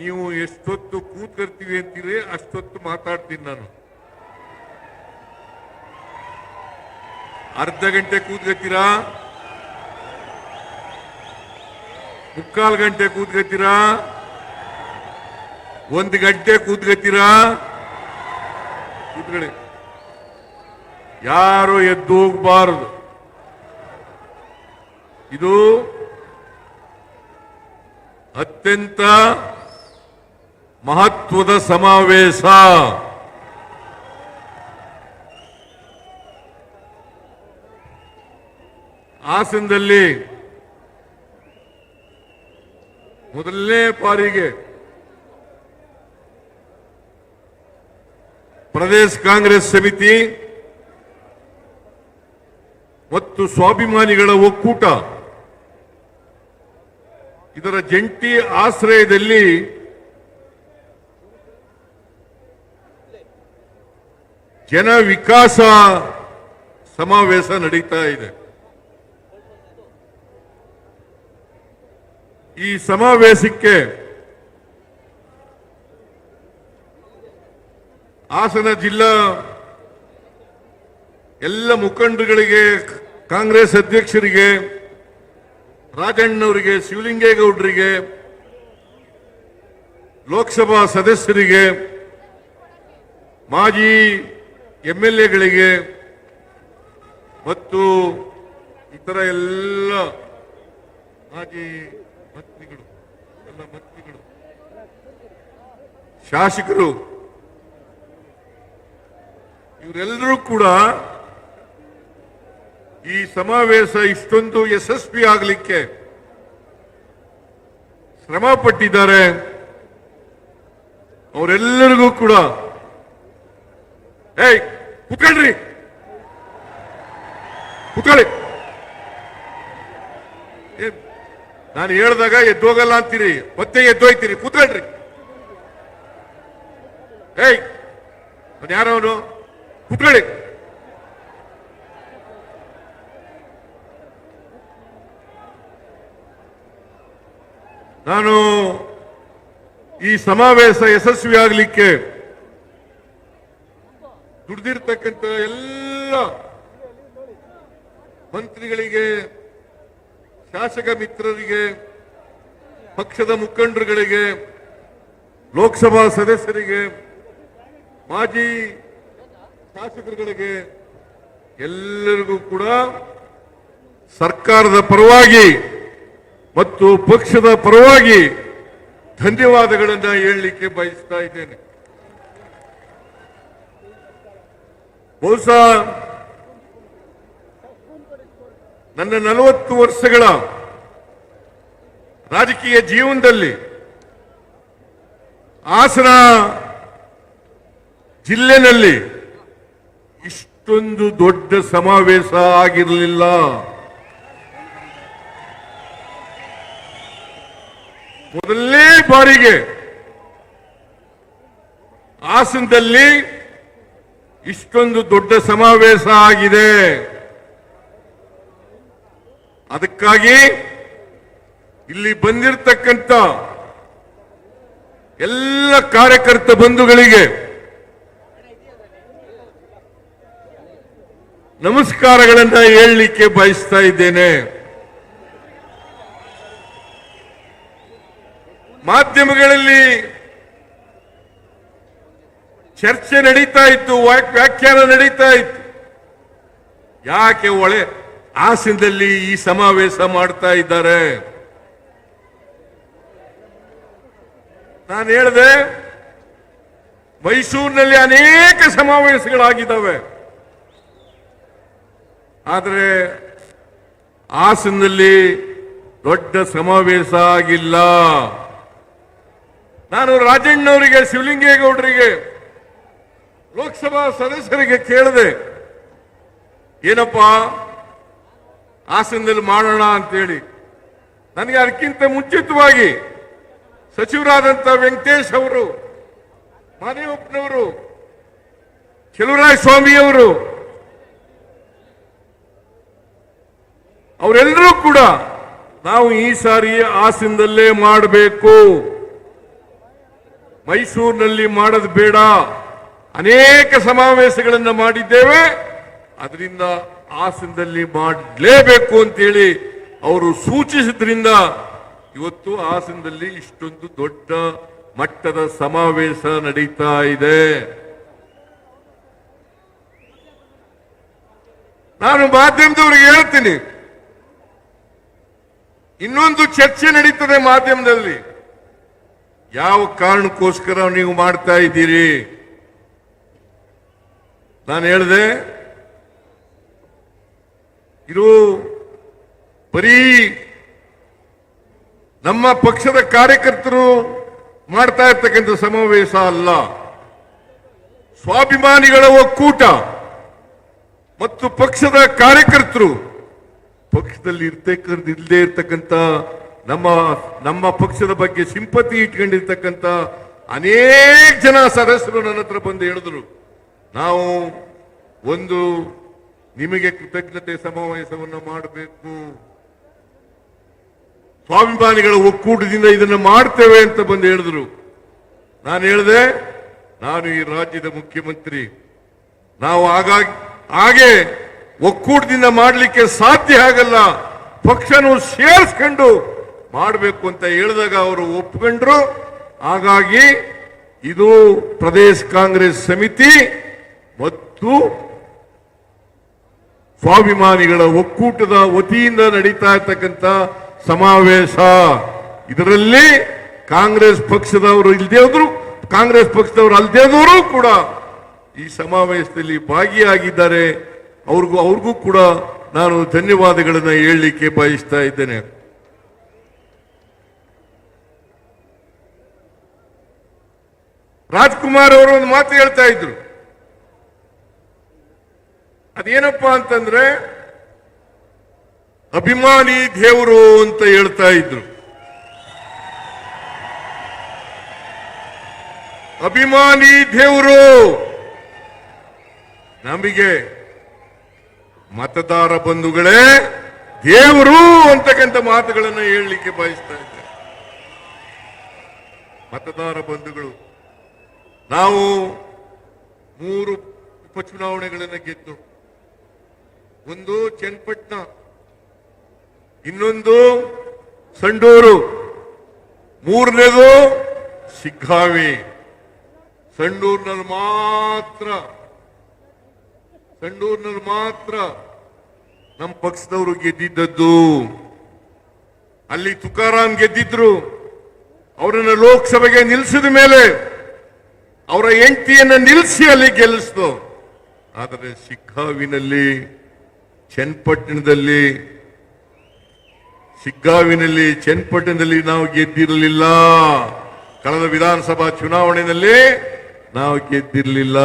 ನೀವು ಎಷ್ಟೊತ್ತು ಕೂತ್ಕರ್ತೀವಿ ಅಂತೀರಿ ಅಷ್ಟೊತ್ತು ಮಾತಾಡ್ತೀನಿ ನಾನು. ಅರ್ಧ ಗಂಟೆ ಕೂತ್ಕತ್ತೀರಾ, ಮುಕ್ಕಾಲು ಗಂಟೆ ಕೂತ್ಕತ್ತೀರಾ, 1 ಗಂಟೆ ಕೂತ್ಕತ್ತೀರಾ? ಕೂತ್ಕೊಳ್ಳಿ, ಯಾರು ಎದ್ದು ಹೋಗಬಾರದು. ಇದು ಅತ್ಯಂತ ಮಹತ್ವದ ಸಮಾವೇಶ. ಹಾಸನದಲ್ಲಿ ಮೊದಲನೇ ಬಾರಿಗೆ ಪ್ರದೇಶ ಕಾಂಗ್ರೆಸ್ ಸಮಿತಿ ಮತ್ತು ಸ್ವಾಭಿಮಾನಿಗಳ ಒಕ್ಕೂಟ ಇದರ ಜಂಟಿ ಆಶ್ರಯದಲ್ಲಿ ಜನ ವಿಕಾಸ ಸಮಾವೇಶ ನಡೀತಾ ಇದೆ. ಈ ಸಮಾವೇಶಕ್ಕೆ ಹಾಸನ ಜಿಲ್ಲಾ ಎಲ್ಲ ಮುಖಂಡರುಗಳಿಗೆ, ಕಾಂಗ್ರೆಸ್ ಅಧ್ಯಕ್ಷರಿಗೆ, ರಾಜಣ್ಣವರಿಗೆ, ಶಿವಲಿಂಗೇಗೌಡರಿಗೆ, ಲೋಕಸಭಾ ಸದಸ್ಯರಿಗೆ, ಮಾಜಿ ಎಂಎಲ್ಎಗಳಿಗೆ ಮತ್ತು ಇತರ ಎಲ್ಲ ಮಾಜಿ ಮಂತ್ರಿಗಳು, ಶಾಸಕರು, ಇವರೆಲ್ಲರೂ ಕೂಡ ಈ ಸಮಾವೇಶ ಇಷ್ಟೊಂದು ಯಶಸ್ವಿ ಆಗಲಿಕ್ಕೆ ಶ್ರಮ ಪಟ್ಟಿದ್ದಾರೆ. ಅವರೆಲ್ಲರಿಗೂ ಕೂಡ ಕೂತ್ಕೊಳ್ರಿ, ಕೂತ್ಕೊಳ್ಳಿ. ನಾನು ಹೇಳಿದಾಗ ಎದ್ದೋಗಲ್ಲ ಅಂತೀರಿ, ಮತ್ತೆ ಎದ್ದೋಯ್ತೀರಿ. ಕೂತ್ಕೊಳ್ರಿ. ಯಾರವನು? ಕೂತ್ಕೊಳ್ಳಿ. ನಾನು ಈ ಸಮಾವೇಶ ಯಶಸ್ವಿಯಾಗಲಿಕ್ಕೆ ದುಡಿದಿರ್ತಕ್ಕಂಥ ಎಲ್ಲ ಮಂತ್ರಿಗಳಿಗೆ, ಶಾಸಕ ಮಿತ್ರರಿಗೆ, ಪಕ್ಷದ ಮುಖಂಡರುಗಳಿಗೆ, ಲೋಕಸಭಾ ಸದಸ್ಯರಿಗೆ, ಮಾಜಿ ಶಾಸಕರುಗಳಿಗೆ ಎಲ್ಲರಿಗೂ ಕೂಡ ಸರ್ಕಾರದ ಪರವಾಗಿ ಮತ್ತು ಪಕ್ಷದ ಪರವಾಗಿ ಧನ್ಯವಾದಗಳನ್ನು ಹೇಳಲಿಕ್ಕೆ ಬಯಸ್ತಾ ಇದ್ದೇನೆ. ಬಹುಶಃ ನನ್ನ 40 ವರ್ಷಗಳ ರಾಜಕೀಯ ಜೀವನದಲ್ಲಿ ಹಾಸನ ಜಿಲ್ಲೆನಲ್ಲಿ ಇಷ್ಟೊಂದು ದೊಡ್ಡ ಸಮಾವೇಶ ಆಗಿರಲಿಲ್ಲ. ಮೊದಲನೇ ಬಾರಿಗೆ ಹಾಸನದಲ್ಲಿ ಇಷ್ಟೊಂದು ದೊಡ್ಡ ಸಮಾವೇಶ ಆಗಿದೆ. ಅದಕ್ಕಾಗಿ ಇಲ್ಲಿ ಬಂದಿರತಕ್ಕಂಥ ಎಲ್ಲ ಕಾರ್ಯಕರ್ತ ಬಂಧುಗಳಿಗೆ ನಮಸ್ಕಾರಗಳನ್ನ ಹೇಳಲಿಕ್ಕೆ ಬಯಸ್ತಾ ಇದ್ದೇನೆ. ಮಾಧ್ಯಮಗಳಲ್ಲಿ ಚರ್ಚೆ ನಡೀತಾ ಇತ್ತು, ವ್ಯಾಖ್ಯಾನ ನಡೀತಾ ಇತ್ತು. ಯಾಕೆ ಹಾಸನದಲ್ಲಿ ಈ ಸಮಾವೇಶ ಮಾಡ್ತಾ ಇದ್ದಾರೆ? ನಾನು ಹೇಳಿದೆ, ಮೈಸೂರಿನಲ್ಲಿ ಅನೇಕ ಸಮಾವೇಶಗಳಾಗಿದ್ದಾವೆ, ಆದರೆ ಹಾಸನದಲ್ಲಿ ದೊಡ್ಡ ಸಮಾವೇಶ ಆಗಿಲ್ಲ. ನಾನು ರಾಜಣ್ಣವರಿಗೆ, ಶಿವಲಿಂಗೇಗೌಡರಿಗೆ, ಲೋಕಸಭಾ ಸದಸ್ಯರಿಗೆ ಕೇಳಿದೆ, ಏನಪ್ಪ ಹಾಸನದಲ್ಲಿ ಮಾಡೋಣ ಅಂತೇಳಿ. ನನಗೆ ಅದಕ್ಕಿಂತ ಮುಂಚಿತವಾಗಿ ಸಚಿವರಾದಂಥ ವೆಂಕಟೇಶ್ ಅವರು, ಮಾದೇವಪ್ಪನವರು, ಚೆಲುವರಾಯ ಸ್ವಾಮಿಯವರು, ಅವರೆಲ್ಲರೂ ಕೂಡ ನಾವು ಈ ಸಾರಿ ಹಾಸನದಲ್ಲೇ ಮಾಡಬೇಕು, ಮೈಸೂರಿನಲ್ಲಿ ಮಾಡೋದು ಬೇಡ, ಅನೇಕ ಸಮಾವೇಶಗಳನ್ನು ಮಾಡಿದ್ದೇವೆ, ಅದರಿಂದ ಹಾಸನದಲ್ಲಿ ಮಾಡಲೇಬೇಕು ಅಂತೇಳಿ ಅವರು ಸೂಚಿಸಿದ್ರಿಂದ ಇವತ್ತು ಹಾಸನದಲ್ಲಿ ಇಷ್ಟೊಂದು ದೊಡ್ಡ ಮಟ್ಟದ ಸಮಾವೇಶ ನಡೀತಾ ಇದೆ. ನಾನು ಮಾಧ್ಯಮದವರಿಗೆ ಹೇಳ್ತೀನಿ, ಇನ್ನೊಂದು ಚರ್ಚೆ ನಡೀತದೆ ಮಾಧ್ಯಮದಲ್ಲಿ. ಯಾವ ಕಾರಣಕ್ಕೋಸ್ಕರ ನೀವು ಮಾಡ್ತಾ ಇದ್ದೀರಿ? ನಾನು ಹೇಳಿದೆ, ಇದು ಬರೀ ನಮ್ಮ ಪಕ್ಷದ ಕಾರ್ಯಕರ್ತರು ಮಾಡ್ತಾ ಇರ್ತಕ್ಕಂಥ ಸಮಾವೇಶ ಅಲ್ಲ, ಸ್ವಾಭಿಮಾನಿಗಳ ಒಕ್ಕೂಟ ಮತ್ತು ಪಕ್ಷದ ಕಾರ್ಯಕರ್ತರು, ಪಕ್ಷದಲ್ಲಿ ಇಲ್ಲದೆ ಇರ್ತಕ್ಕಂಥ ನಮ್ಮ ಪಕ್ಷದ ಬಗ್ಗೆ ಸಿಂಪತಿ ಇಟ್ಕೊಂಡಿರ್ತಕ್ಕಂಥ ಅನೇಕ ಜನ ಸದಸ್ಯರು ನನ್ನ ಹತ್ರ ಬಂದು ಹೇಳಿದ್ರು, ನಾವು ಒಂದು ನಿಮಗೆ ಕೃತಜ್ಞತೆ ಸಮಾವೇಶವನ್ನು ಮಾಡಬೇಕು, ಸ್ವಾಭಿಮಾನಿಗಳ ಒಕ್ಕೂಟದಿಂದ ಇದನ್ನು ಮಾಡ್ತೇವೆ ಅಂತ ಬಂದು ಹೇಳಿದ್ರು. ನಾನು ಹೇಳಿದೆ, ನಾನು ಈ ರಾಜ್ಯದ ಮುಖ್ಯಮಂತ್ರಿ, ನಾವು ಹಾಗೆ ಒಕ್ಕೂಟದಿಂದ ಮಾಡಲಿಕ್ಕೆ ಸಾಧ್ಯ ಆಗಲ್ಲ, ಪಕ್ಷನು ಸೇರಿಸ್ಕೊಂಡು ಮಾಡಬೇಕು ಅಂತ ಹೇಳಿದಾಗ ಅವರು ಒಪ್ಕೊಂಡ್ರು. ಹಾಗಾಗಿ ಇದು ಪ್ರದೇಶ ಕಾಂಗ್ರೆಸ್ ಸಮಿತಿ ಮತ್ತು ಸ್ವಾಭಿಮಾನಿಗಳ ಒಕ್ಕೂಟದ ವತಿಯಿಂದ ನಡೀತಾ ಇರ್ತಕ್ಕಂಥ ಸಮಾವೇಶ. ಇದರಲ್ಲಿ ಕಾಂಗ್ರೆಸ್ ಪಕ್ಷದವರು ಇಲ್ಲದೆ ಹೋದ್ರು, ಕಾಂಗ್ರೆಸ್ ಪಕ್ಷದವರು ಅಲ್ಲದೆ ಹೋದ್ರು ಕೂಡ ಈ ಸಮಾವೇಶದಲ್ಲಿ ಭಾಗಿಯಾಗಿದ್ದಾರೆ. ಅವ್ರಿಗೂ ಕೂಡ ನಾನು ಧನ್ಯವಾದಗಳನ್ನು ಹೇಳಲಿಕ್ಕೆ ಬಯಸ್ತಾ ಇದ್ದೇನೆ. ರಾಜ್ಕುಮಾರ್ ಅವರು ಒಂದು ಮಾತು ಹೇಳ್ತಾ ಇದ್ರು, ಅದೇನಪ್ಪಾ ಅಂತಂದ್ರೆ ಅಭಿಮಾನಿ ದೇವರು ಅಂತ ಹೇಳ್ತಾ ಇದ್ರು. ಅಭಿಮಾನಿ ದೇವರು ನಮಗೆ ಮತದಾರ ಬಂಧುಗಳೇ ದೇವರು ಅಂತಕ್ಕಂಥ ಮಾತುಗಳನ್ನು ಹೇಳಲಿಕ್ಕೆ ಬಯಸ್ತಾ ಇದ್ದಾರೆ. ಮತದಾರ ಬಂಧುಗಳು, ನಾವು 3 ಉಪಚುನಾವಣೆಗಳನ್ನು ಗೆದ್ದು, ಒಂದು ಚನ್ನಪಟ್ಟಣ, ಇನ್ನೊಂದು ಸಂಡೂರು, ಮೂರನೇದು ಶಿಗ್ಗಾವಿ. ಸಂಡೂರಿನಲ್ಲಿ ಮಾತ್ರ ನಮ್ಮ ಪಕ್ಷದವರು ಗೆದ್ದಿದ್ದದ್ದು. ಅಲ್ಲಿ ತುಕಾರಾಮ್ ಗೆದ್ದಿದ್ರು, ಅವರನ್ನು ಲೋಕಸಭೆಗೆ ನಿಲ್ಲಿಸಿದ ಮೇಲೆ ಅವರ ಹೆಂಡತಿಯನ್ನು ನಿಲ್ಲಿಸಿ ಅಲ್ಲಿ ಗೆಲ್ಲಿಸ್ತು. ಆದರೆ ಶಿಗ್ಗಾವಿನಲ್ಲಿ, ಚನ್ನಪಟ್ಟಣದಲ್ಲಿ ನಾವು ಗೆದ್ದಿರಲಿಲ್ಲ. ಕಳೆದ ವಿಧಾನಸಭಾ ಚುನಾವಣೆಯಲ್ಲಿ ನಾವು ಗೆದ್ದಿರಲಿಲ್ಲ.